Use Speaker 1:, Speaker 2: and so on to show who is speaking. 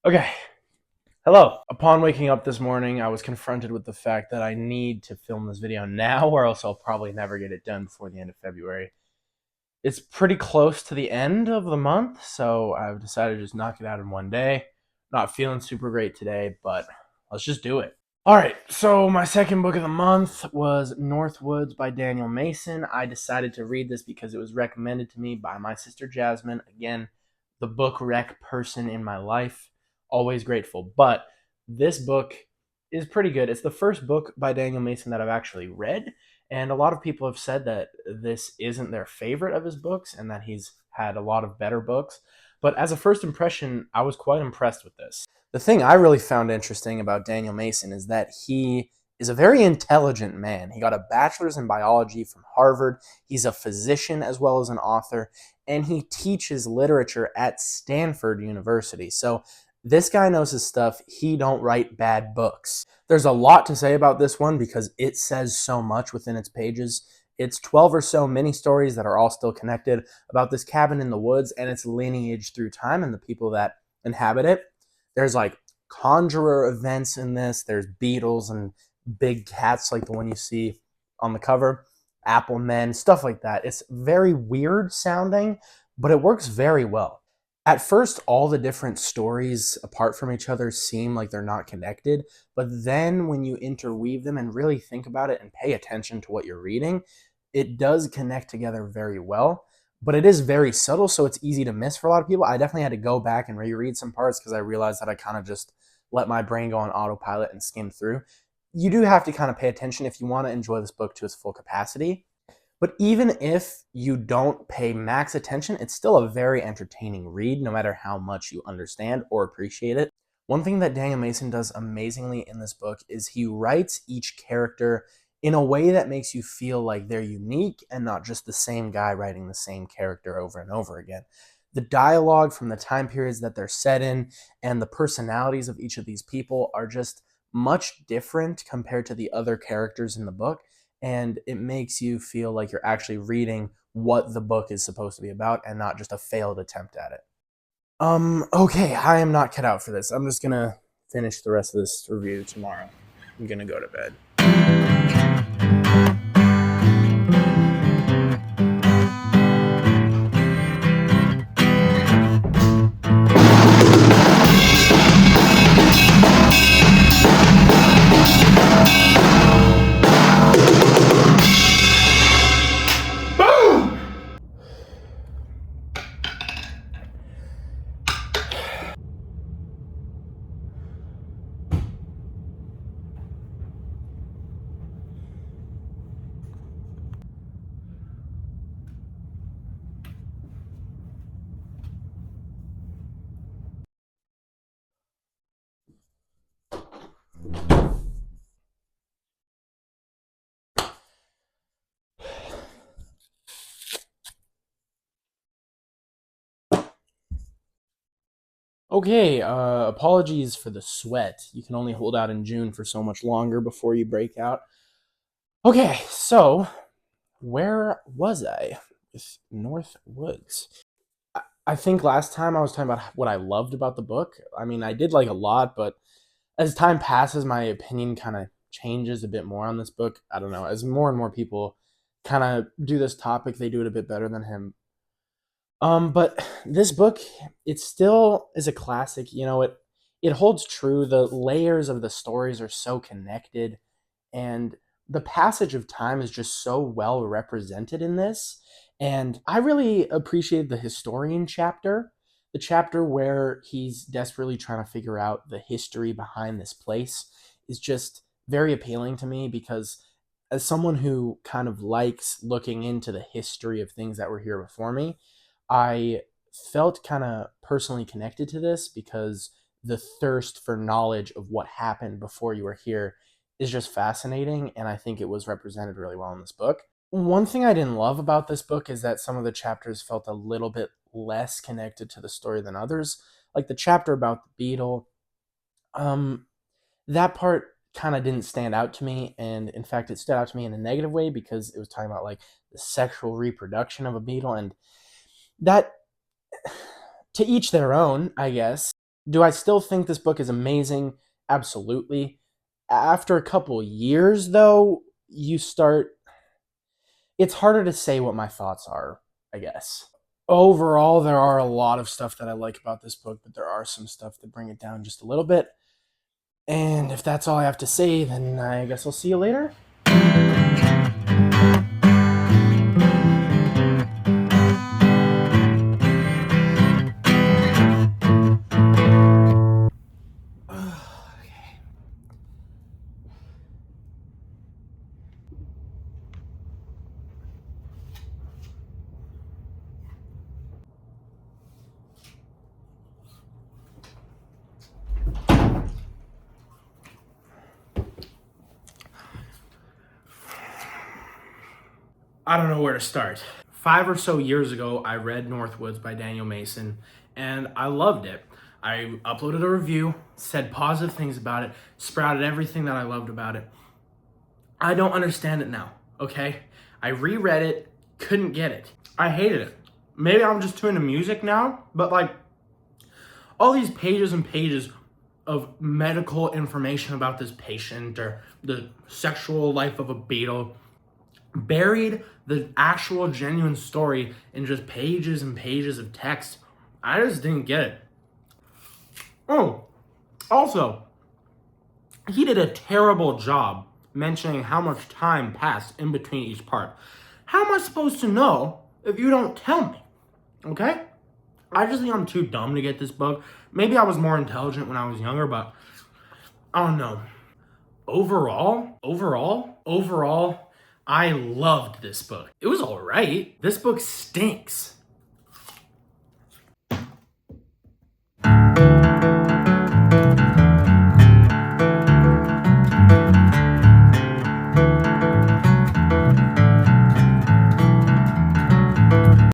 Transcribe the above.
Speaker 1: Okay, hello. Upon waking up this morning, I was confronted with the fact that I need to film this video now, or else I'll probably never get it done before the end of February. It's pretty close to the end of the month, so I've decided to just knock it out in one day. Not feeling super great today, but let's just do it. All right, so my second book of the month was Northwoods by Daniel Mason. I decided to read this because it was recommended to me by my sister Jasmine. Again, the book rec person in my life. Always grateful. But this book is pretty good. It's the first book by Daniel Mason that I've actually read. And a lot of people have said that this isn't their favorite of his books and that he's had a lot of better books. But as a first impression, I was quite impressed with this. The thing I really found interesting about Daniel Mason is that he is a very intelligent man. He got a bachelor's in biology from Harvard. He's a physician as well as an author, and he teaches literature at Stanford University. So this guy knows his stuff. He don't write bad books. There's a lot to say about this one because it says so much within its pages. It's 12 or so mini stories that are all still connected about this cabin in the woods and its lineage through time and the people that inhabit it. There's like conjurer events in this. There's beetles and big cats like the one you see on the cover, apple men, stuff like that. It's very weird sounding, but it works very well. At first, all the different stories apart from each other seem like they're not connected, but then when you interweave them and really think about it and pay attention to what you're reading, it does connect together very well. But it is very subtle, so it's easy to miss for a lot of people. I definitely had to go back and reread some parts because I realized that I kind of just let my brain go on autopilot and skim through. You do have to kind of pay attention if you want to enjoy this book to its full capacity. But even if you don't pay max attention, it's still a very entertaining read, no matter how much you understand or appreciate it. One thing that Daniel Mason does amazingly in this book is he writes each character in a way that makes you feel like they're unique and not just the same guy writing the same character over and over again. The dialogue from the time periods that they're set in and the personalities of each of these people are just much different compared to the other characters in the book, and it makes you feel like you're actually reading what the book is supposed to be about and not just a failed attempt at it. Okay, I am not cut out for this. I'm just gonna finish the rest of this review tomorrow. I'm gonna go to bed. Okay, apologies for the sweat. You can only hold out in June for so much longer before you break out. Okay, so where was I with Northwoods? I think last time I was talking about what I loved about the book. I mean, I did like a lot, but as time passes, my opinion kind of changes a bit more on this book. I don't know. As more and more people kind of do this topic, they do it a bit better than him. But this book, it still is a classic. It holds true. The layers of the stories are so connected, and the passage of time is just so well represented in this. And I really appreciate the historian chapter, the chapter where he's desperately trying to figure out the history behind this place is just very appealing to me because as someone who kind of likes looking into the history of things that were here before me, I felt kind of personally connected to this because the thirst for knowledge of what happened before you were here is just fascinating, and I think it was represented really well in this book. One thing I didn't love about this book is that some of the chapters felt a little bit less connected to the story than others. Like the chapter about the beetle, um, that part kind of didn't stand out to me, and in fact, it stood out to me in a negative way because it was talking about like the sexual reproduction of a beetle, and that to each their own, I guess. Do I still think this book is amazing? Absolutely. After a couple years, though, it's harder to say what my thoughts are, I guess. Overall, there are a lot of stuff that I like about this book, but there are some stuff that bring it down just a little bit. And if that's all I have to say, then I guess I'll see you later. I don't know where to start. 5 or so years ago, I read Northwoods by Daniel Mason, and I loved it. I uploaded a review, said positive things about it, sprouted everything that I loved about it. I don't understand it now, okay? I reread it, couldn't get it. I hated it. Maybe I'm just too into music now, but like, all these pages and pages of medical information about this patient or the sexual life of a beetle buried the actual genuine story in just pages and pages of text. I just didn't get it. Oh, also, he did a terrible job mentioning how much time passed in between each part. How am I supposed to know if you don't tell me? Okay? I just think I'm too dumb to get this book. Maybe I was more intelligent when I was younger, but I don't know. Overall, I loved this book. It was all right. This book stinks.